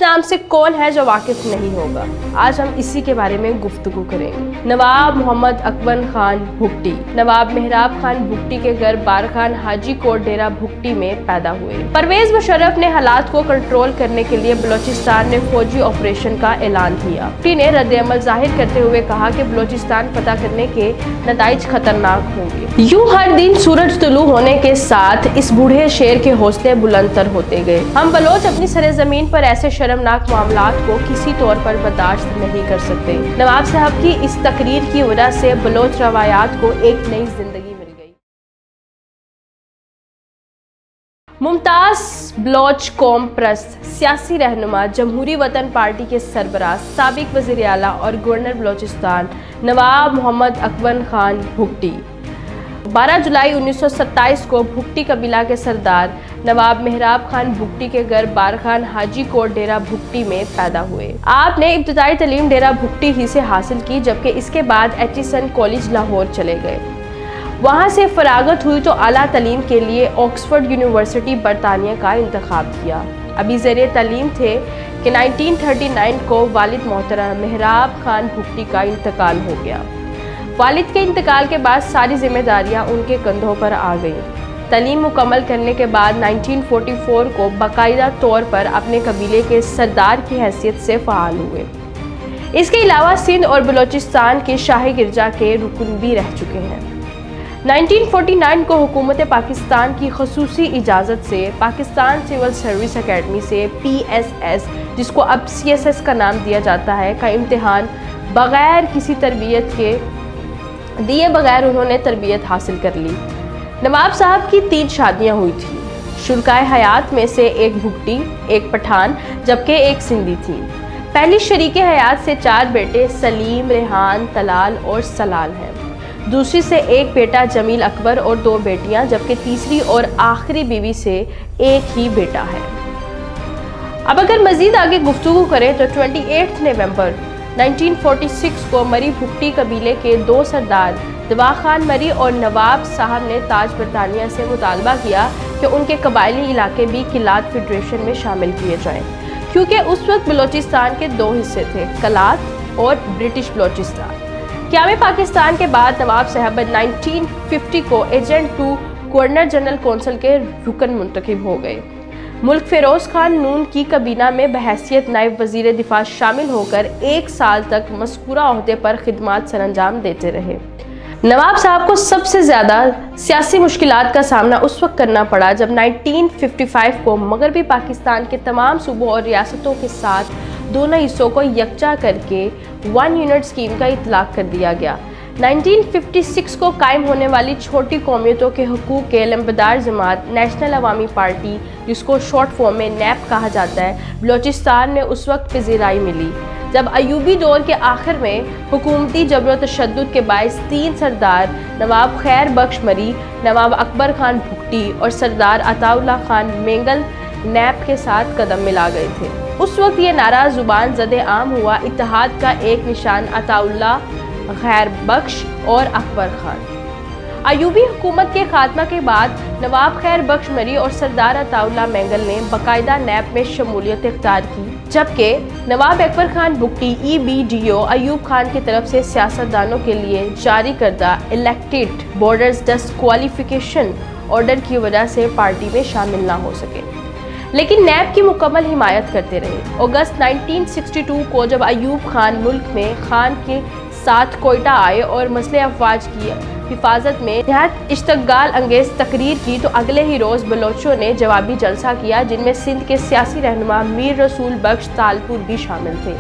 نام سے کون ہے جو واقف نہیں ہوگا؟ آج ہم اسی کے بارے میں گفتگو کریں گے۔ نواب محمد اکبر خان بھگٹی نواب محراب خان بھگٹی کے گھر بارخان حاجی کوٹ ڈیرہ بھگٹی میں پیدا ہوئے۔ پرویز مشرف نے حالات کو کنٹرول کرنے کے لیے بلوچستان میں فوجی آپریشن کا اعلان کیا۔ بھگٹی نے رد عمل ظاہر کرتے ہوئے کہا کہ بلوچستان فتح کرنے کے نتائج خطرناک ہوں گے۔ یوں ہر دن سورج طلوع ہونے کے ساتھ اس بوڑھے شیر کے حوصلے بلند تر ہوتے گئے۔ ہم بلوچ اپنی سرزمین پر ایسے شرمناک معاملات کو کسی طور پر برداشت نہیں کر سکتے۔ نواب صاحب کی اس تقریر کی وجہ سے بلوچ روایات کو ایک نئی زندگی مل گئی۔ ممتاز بلوچ قوم پرست سیاسی رہنما، جمہوری وطن پارٹی کے سربراہ، سابق وزیر اعلیٰ اور گورنر بلوچستان نواب محمد اکبر خان بھگٹی 12 جولائی 1927 کو بھگٹی قبیلہ کے سردار نواب محراب خان بھگٹی کے گھر بارخان حاجی کوٹ ڈیرہ بھگٹی میں پیدا ہوئے۔ آپ نے ابتدائی تعلیم ڈیرہ بھگٹی ہی سے حاصل کی، جبکہ اس کے بعد ایچیسن کالج لاہور چلے گئے۔ وہاں سے فراغت ہوئی تو اعلیٰ تعلیم کے لیے آکسفورڈ یونیورسٹی برطانیہ کا انتخاب کیا۔ ابھی زیر تعلیم تھے کہ 1939 کو والد محترم محراب خان بھگٹی کا انتقال ہو گیا۔ والد کے انتقال کے بعد ساری ذمہ داریاں ان کے کندھوں پر آ گئیں۔ تعلیم مکمل کرنے کے بعد 1944 کو باقاعدہ طور پر اپنے قبیلے کے سردار کی حیثیت سے فعال ہوئے۔ اس کے علاوہ سندھ اور بلوچستان کے شاہی گرجا کے رکن بھی رہ چکے ہیں۔ 1949 کو حکومت پاکستان کی خصوصی اجازت سے پاکستان سول سروس اکیڈمی سے PSS، جس کو اب CSS کا نام دیا جاتا ہے، کا امتحان بغیر کسی تربیت کے دیے بغیر انہوں نے تربیت حاصل کر لی۔ نواب صاحب کی 3 شادیاں ہوئی تھیں۔ شرکائے حیات میں سے ایک بھگٹی، ایک پٹھان جبکہ ایک سندھی تھی۔ پہلی شریک حیات سے 4 بیٹے سلیم، ریحان، طلال اور سلال ہیں۔ دوسری سے ایک بیٹا جمیل اکبر اور 2 بیٹیاں، جبکہ تیسری اور آخری بیوی سے ایک ہی بیٹا ہے۔ اب اگر مزید آگے گفتگو کریں تو 28 نومبر 1946 کو مری بھگٹی قبیلے کے 2 سردار دوا خان مری اور نواب صاحب نے تاج برطانیہ سے مطالبہ کیا کہ ان کے قبائلی علاقے بھی کلات فیڈریشن میں شامل کیے جائیں، کیونکہ اس وقت بلوچستان کے 2 حصے تھے، کلات اور برٹش بلوچستان۔ قیام پاکستان کے بعد نواب صاحب 1950 کو agent to governor general council کے رکن منتخب ہو گئے۔ ملک فیروز خان نون کی کابینہ میں بحیثیت نائب وزیر دفاع شامل ہو کر 1 سال تک مذکورہ عہدے پر خدمات سر انجام دیتے رہے۔ نواب صاحب کو سب سے زیادہ سیاسی مشکلات کا سامنا اس وقت کرنا پڑا جب 1955 کو مغربی پاکستان کے تمام صوبوں اور ریاستوں کے ساتھ دونوں حصوں کو یکجا کر کے 1 یونٹ اسکیم کا اطلاق کر دیا گیا۔ 1956 کو قائم ہونے والی چھوٹی قومیتوں کے حقوق کے علمبردار جماعت نیشنل عوامی پارٹی، جس کو شارٹ فارم میں نیپ کہا جاتا ہے، بلوچستان میں اس وقت پذیرائی ملی جب ایوبی دور کے آخر میں حکومتی جبر و تشدد کے باعث 3 سردار نواب خیر بخش مری، نواب اکبر خان بھگٹی اور سردار عطا اللہ خان مینگل نیپ کے ساتھ قدم ملا گئے تھے۔ اس وقت یہ نعرہ زبان زد عام ہوا، اتحاد کا ایک نشان عطا اللہ، خیر بخش اور اکبر خان۔ ایوبی حکومت کے خاتمہ کے بعد نواب خیر بخش مری اور سردار عطا اللہ مینگل نے باقاعدہ نیب میں شمولیت اختیار کی، جبکہ نواب اکبر خان بھگٹی EBDO ایوب خان کی طرف سے سیاستدانوں کے لیے جاری کردہ الیکٹڈ بورڈرز ڈسکوالیفیکیشن آرڈر کی وجہ سے پارٹی میں شامل نہ ہو سکے، لیکن نیب کی مکمل حمایت کرتے رہے۔ اگست 1962 کو جب ایوب خان ملک میں خان کے ساتھ کوئٹہ آئے اور مسلح افواج کی حفاظت میں نہایت اشتعال انگیز تقریر کی تو اگلے ہی روز بلوچوں نے جوابی جلسہ کیا، جن میں سندھ کے سیاسی رہنما میر رسول بخش تالپور بھی شامل تھے۔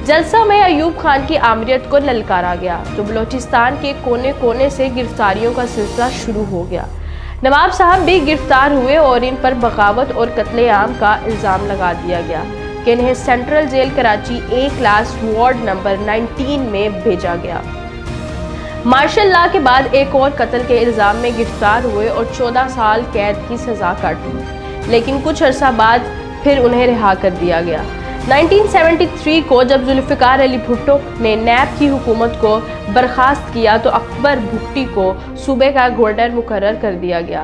جلسہ میں ایوب خان کی آمریت کو للکارا گیا تو بلوچستان کے کونے کونے سے گرفتاریوں کا سلسلہ شروع ہو گیا۔ نواب صاحب بھی گرفتار ہوئے اور ان پر بغاوت اور قتل عام کا الزام لگا دیا گیا کہ انہیں central jail Karachi A class ward number 19 میں بھیجا گیا۔ مارشل لاء کے بعد ایک اور قتل کے الزام میں گرفتار ہوئے اور 14 سال قید کی سزا کاٹی، لیکن کچھ عرصہ بعد پھر انہیں رہا کر دیا گیا۔ 1973 کو جب ذوالفقار علی بھٹو نے نیب کی حکومت کو برخاست کیا تو اکبر بھگٹی کو صوبے کا گورنر مقرر کر دیا گیا۔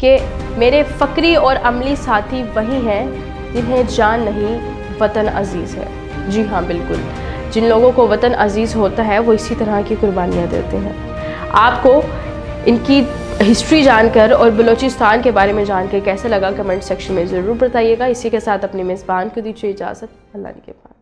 کہ میرے فکری اور عملی ساتھی وہی ہیں جنہیں جان نہیں وطن عزیز ہے۔ جی ہاں بالکل، جن لوگوں کو وطن عزیز ہوتا ہے وہ اسی طرح کی قربانیاں دیتے ہیں۔ آپ کو ان کی ہسٹری جان کر اور بلوچستان کے بارے میں جان کے کیسے لگا کمنٹ سیکشن میں ضرور بتائیے گا۔ اسی کے ساتھ اپنی میزبان کو دیجیے اجازت، اللہ کے پاس۔